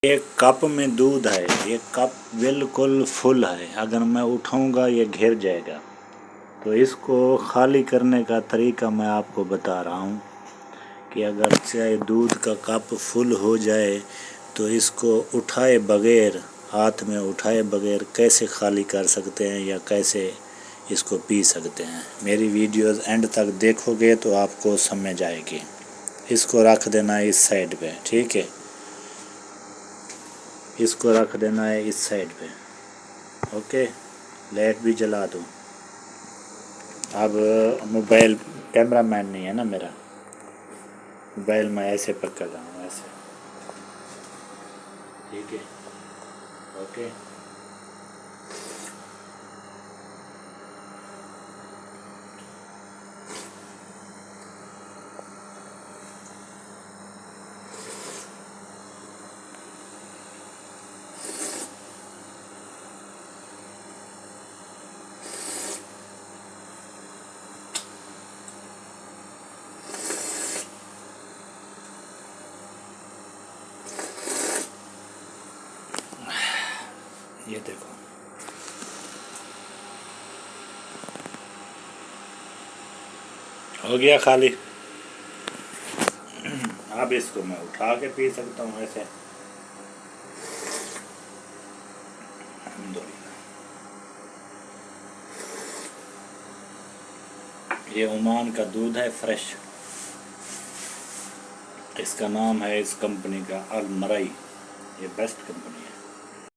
एक कप में दूध है, ये कप बिल्कुल फुल है, अगर मैं उठाऊंगा ये घिर जाएगा। तो इसको खाली करने का तरीका मैं आपको बता रहा हूँ कि अगर चाहे दूध का कप फुल हो जाए तो इसको उठाए बगैर, हाथ में उठाए बगैर कैसे खाली कर सकते हैं या कैसे इसको पी सकते हैं। मेरी वीडियोस एंड तक देखोगे तो आपको समझ आएगी। इसको रख देना है इस साइड पे, ठीक है। इसको रख देना है इस साइड पे, ओके। लाइट भी जला दूँ। अब मोबाइल, कैमरा मैन नहीं है ना मेरा, मोबाइल मैं ऐसे पकड़ रहा हूँ, ऐसे, ठीक है, ओके। ये देखो, हो गया खाली। अब इसको मैं उठा के पी सकता हूँ ऐसे। ये ओमान का दूध है, फ्रेश। इसका नाम है इस कंपनी का अल मरई। ये बेस्ट कंपनी है।